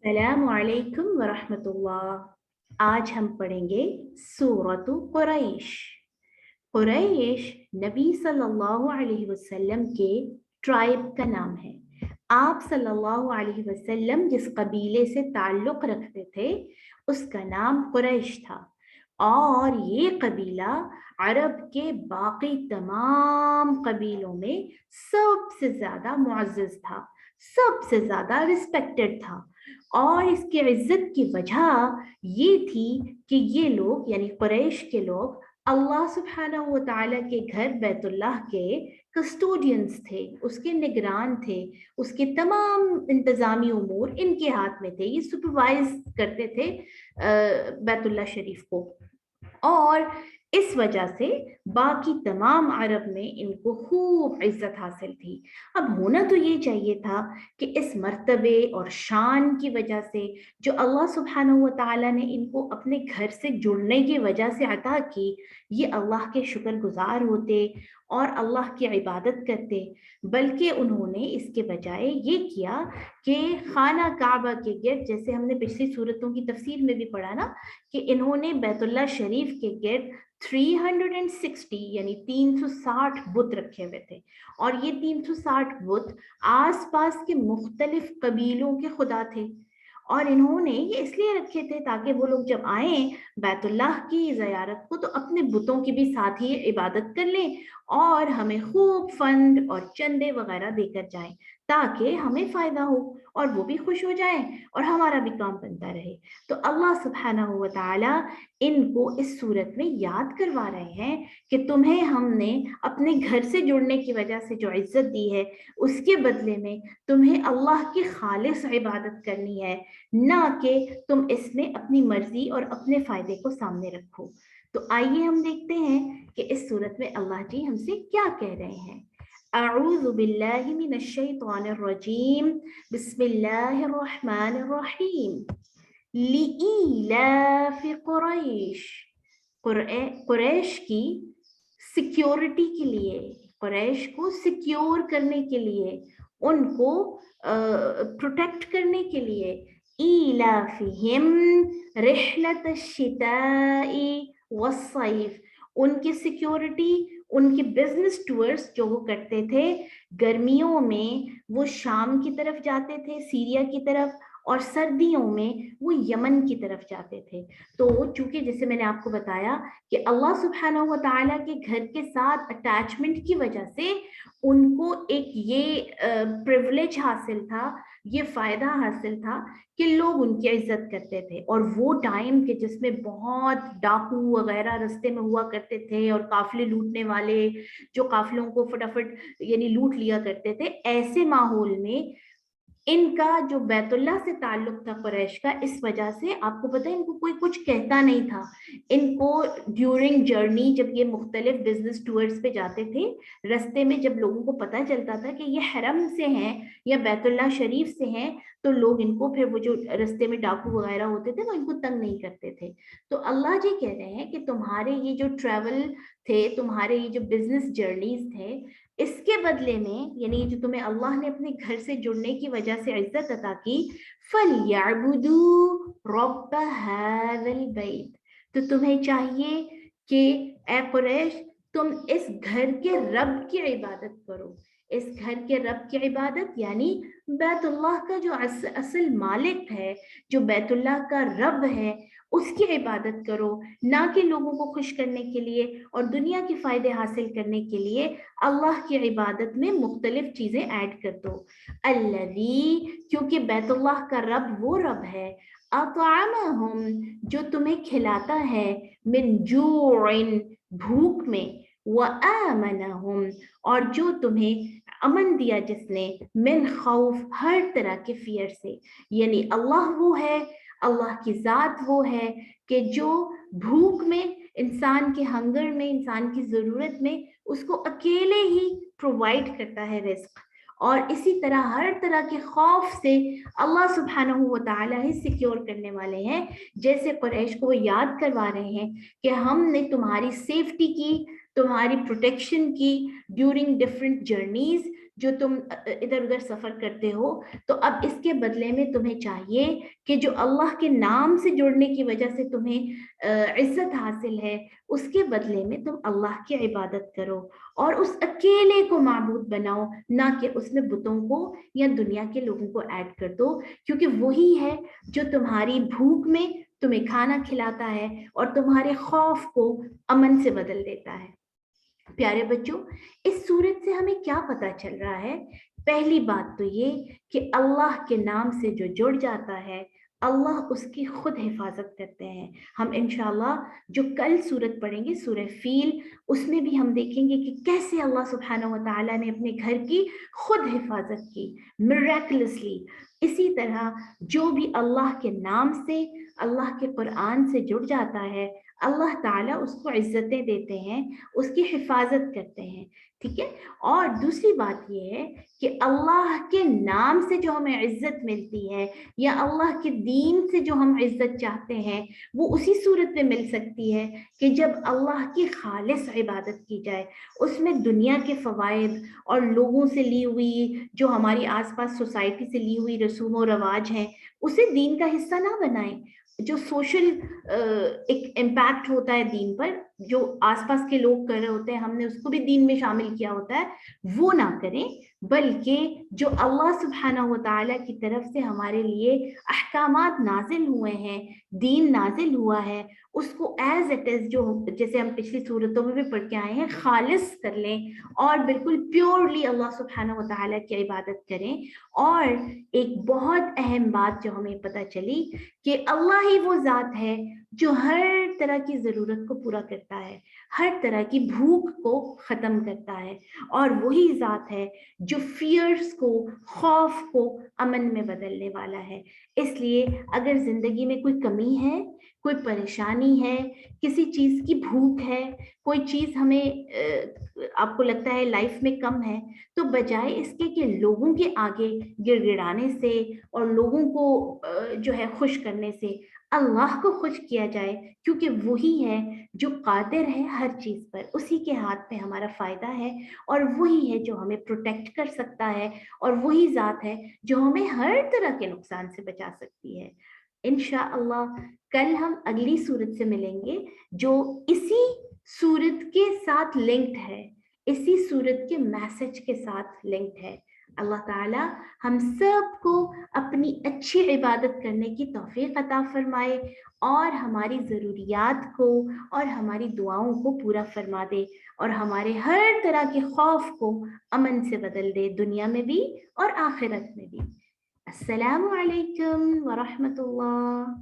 अस्सलामु अलैकुम वरहमतुल्लाह। आज हम पढ़ेंगे सूरतु कुरैश। कुरैश नबी सल्लल्लाहु अलैहि वसल्लम के ट्राइब का नाम है। आप सल्लल्लाहु अलैहि वसल्लम जिस कबीले से ताल्लुक़ रखते थे उसका नाम कुरैश था, और ये कबीला अरब के बाकी तमाम कबीलों में सबसे ज़्यादा मुअज़्ज़ज़ था, सबसे ज़्यादा रिस्पेक्टेड था। और इसकी इज्जत की वजह ये थी कि ये लोग यानी कुरैश के लोग अल्लाह सुब्हानहू व तआला के घर बैतुल्लाह के कस्टोडियंस थे, उसके निगरान थे, उसके तमाम इंतज़ामी उमूर इनके हाथ में थे। ये सुपरवाइज करते थे बैतुल्लाह शरीफ को, और इस वजह से बाकी तमाम अरब में इनको खूब इज्जत हासिल थी। अब होना तो ये चाहिए था कि इस मर्तबे और शान की वजह से जो अल्लाह सुब्हानहू व तआला ने इनको अपने घर से जुड़ने की वजह से अता की, ये अल्लाह के शुक्रगुजार होते और अल्लाह की इबादत करते, बल्कि उन्होंने इसके बजाय ये किया कि खाना काबा के गिर्द, जैसे हमने पिछली सूरतों की तफसीर में भी पढ़ा ना, कि इन्होंने बैतुल्लाह शरीफ के गिर्द 360 यानी 360 बुत रखे हुए थे, और ये 360 बुत आसपास के मुख्तलिफ कबीलों के खुदा थे। और इन्होंने ये इसलिए रखे थे ताकि वो लोग जब आए बैतुल्लाह की ज़ियारत को तो अपने बुतों की भी साथ ही इबादत कर लें और हमें खूब फंड और चंदे वगैरह देकर जाएं, ताकि हमें फ़ायदा हो और वो भी खुश हो जाएं और हमारा भी काम बनता रहे। तो अल्लाह सुब्हानहू व तआला इनको इस सूरत में याद करवा रहे हैं कि तुम्हें हमने अपने घर से जुड़ने की वजह से जो इज्जत दी है, उसके बदले में तुम्हें अल्लाह की खालिस इबादत करनी है, ना कि तुम इसमें अपनी मर्जी और अपने फायदे को सामने रखो। तो आइए हम देखते हैं कि इस सूरत में अल्लाह जी हमसे क्या कह रहे हैं। अऊज़ु बिल्लाहि मिनश शैतानिर रजीम, बिस्मिल्लाहिर रहमानिर रहीम। लिईलाफि कुरैश, कुरैश की सिक्योरिटी के लिए, कुरैश को सिक्योर करने के लिए, उनको प्रोटेक्ट करने के लिए, ईलाफिहिम रिहलत शिताई वस्सैफ, उनकी सिक्योरिटी, उनके बिजनेस टूर्स जो वो करते थे गर्मियों में, वो शाम की तरफ जाते थे, सीरिया की तरफ, और सर्दियों में वो यमन की तरफ जाते थे। तो चूंकि जैसे मैंने आपको बताया कि अल्लाह सुब्हानहू व तआला के घर के साथ अटैचमेंट की वजह से उनको एक ये प्रिविलेज हासिल था, ये फायदा हासिल था कि लोग उनकी इज्जत करते थे। और वो टाइम के जिसमें बहुत डाकू वगैरह रास्ते में हुआ करते थे और काफिले लूटने वाले जो काफिलों को फटाफट यानी लूट लिया करते थे, ऐसे माहौल में इनका जो बैतुल्लाह से ताल्लुक था कुरैश का, इस वजह से आपको पता है इनको कोई कुछ कहता नहीं था। इनको ड्यूरिंग जर्नी जब ये मुख्तलिफ बिजनेस टूर्स पे जाते थे, रास्ते में जब लोगों को पता चलता था कि ये हरम से हैं या बैतुल्लाह शरीफ से हैं, तो लोग इनको फिर वो जो रास्ते में डाकू वगैरह होते थे वो इनको तंग नहीं करते थे। तो अल्लाह जी कह रहे हैं कि तुम्हारे ये जो ट्रैवल थे, तुम्हारे ये जो बिजनेस जर्नीज थे, इसके बदले में यानी जो तुम्हें अल्लाह ने अपने घर से जुड़ने की वजह से इज्जत अता की, फलयअबुदू रब्ब हाज़ल बैत, तो तुम्हें चाहिए कि ए कुरैश तुम इस घर के रब की इबादत करो। इस घर के रब की इबादत यानी बैतुल्लाह का जो असल मालिक है, जो बैतुल्लाह का रब है, उसकी इबादत करो, ना कि लोगों को खुश करने के लिए और दुनिया के फायदे हासिल करने के लिए अल्लाह की इबादत में मुख्तलिफ चीजें ऐड कर दो। अल्लज़ी, क्योंकि बैतुल्लाह का रब वो रब है, अतअमहुम, जो तुम्हें खिलाता है, मिन जूइन, भूख में, व आमनहुम, और जो तुम्हें अमन दिया जिसने, मिन खौफ, हर तरह के फियर से। यानी अल्लाह वो है, अल्लाह की ज़ात वो है कि जो भूख में, इंसान के हंगर में, इंसान की ज़रूरत में उसको अकेले ही प्रोवाइड करता है रिस्क, और इसी तरह हर तरह के खौफ से अल्लाह सुब्हानहू व तआला ही सिक्योर करने वाले हैं। जैसे कुरैश को वो याद करवा रहे हैं कि हमने तुम्हारी सेफ्टी की, तुम्हारी प्रोटेक्शन की ड्यूरिंग डिफरेंट जर्नीज, جو تم ادھر ادھر سفر کرتے ہو، تو اب اس کے بدلے میں تمہیں چاہیے کہ جو اللہ کے نام سے جڑنے کی وجہ سے تمہیں عزت حاصل ہے، اس کے بدلے میں تم اللہ کی عبادت کرو اور اس اکیلے کو معبود بناؤ، نہ کہ اس میں بتوں کو یا دنیا کے لوگوں کو ایڈ کر دو، کیونکہ وہی ہے جو تمہاری بھوک میں تمہیں کھانا کھلاتا ہے اور تمہارے خوف کو امن سے بدل دیتا ہے۔ پیارے بچوں، اس صورت سے ہمیں کیا پتہ چل رہا ہے؟ پہلی بات تو یہ کہ اللہ کے نام سے جو جڑ جاتا ہے، اللہ اس کی خود حفاظت کرتے ہیں۔ ہم انشاءاللہ جو کل سورت پڑھیں گے، سورہ فیل، اس میں بھی ہم دیکھیں گے کہ کیسے اللہ سبحانہ و تعالیٰ نے اپنے گھر کی خود حفاظت کی میریکلسلی۔ اسی طرح جو بھی اللہ کے نام سے، اللہ کے قرآن سے جڑ جاتا ہے، اللہ تعالیٰ اس کو عزتیں دیتے ہیں، اس کی حفاظت کرتے ہیں، ٹھیک ہے۔ اور دوسری بات یہ ہے کہ اللہ کے نام سے جو ہمیں عزت ملتی ہے یا اللہ کے دین سے جو ہم عزت چاہتے ہیں، وہ اسی صورت میں مل سکتی ہے کہ جب اللہ کی خالص عبادت کی جائے، اس میں دنیا کے فوائد اور لوگوں سے لی ہوئی، جو ہماری آس پاس سوسائٹی سے لی ہوئی رسوم و رواج ہیں، اسے دین کا حصہ نہ بنائیں۔ جو سوشل ایک امپیکٹ ہوتا ہے دین پر، جو آس پاس کے لوگ کر رہے ہوتے ہیں، ہم نے اس کو بھی دین میں شامل کیا ہوتا ہے، وہ نہ کریں، بلکہ جو اللہ سبحانہ و تعالیٰ کی طرف سے ہمارے لیے احکامات نازل ہوئے ہیں، دین نازل ہوا ہے، اس کو ایز اٹ از، جو جیسے ہم پچھلی صورتوں میں بھی پڑھ کے آئے ہیں، خالص کر لیں اور بالکل پیورلی اللہ سبحانہ و تعالیٰ کی عبادت کریں۔ اور ایک بہت اہم بات جو ہمیں پتہ چلی کہ اللہ ہی وہ ذات ہے جو ہر طرح کی ضرورت کو پورا کرتا ہے، ہر طرح کی بھوک کو ختم کرتا ہے، اور وہی ذات ہے جو فیئرز کو، خوف کو امن میں بدلنے والا ہے۔ اس لیے اگر زندگی میں کوئی کمی ہے، کوئی پریشانی ہے، کسی چیز کی بھوک ہے، کوئی چیز ہمیں آپ کو لگتا ہے لائف میں کم ہے، تو بجائے اس کے کہ لوگوں کے آگے گڑ گڑانے سے اور لوگوں کو جو ہے خوش کرنے سے، اللہ کو خوش کیا جائے، کیونکہ وہی ہے جو قادر ہے ہر چیز پر، اسی کے ہاتھ میں ہمارا فائدہ ہے، اور وہی ہے جو ہمیں پروٹیکٹ کر سکتا ہے، اور وہی ذات ہے جو ہمیں ہر طرح کے نقصان سے بچا سکتی ہے۔ انشاءاللہ کل ہم اگلی صورت سے ملیں گے جو اسی صورت کے ساتھ لنکڈ ہے، اسی صورت کے میسج کے ساتھ لنکڈ ہے۔ اللہ تعالیٰ ہم سب کو اپنی اچھی عبادت کرنے کی توفیق عطا فرمائے، اور ہماری ضروریات کو اور ہماری دعاؤں کو پورا فرما دے، اور ہمارے ہر طرح کے خوف کو امن سے بدل دے، دنیا میں بھی اور آخرت میں بھی۔ السلام علیکم ورحمۃ اللہ۔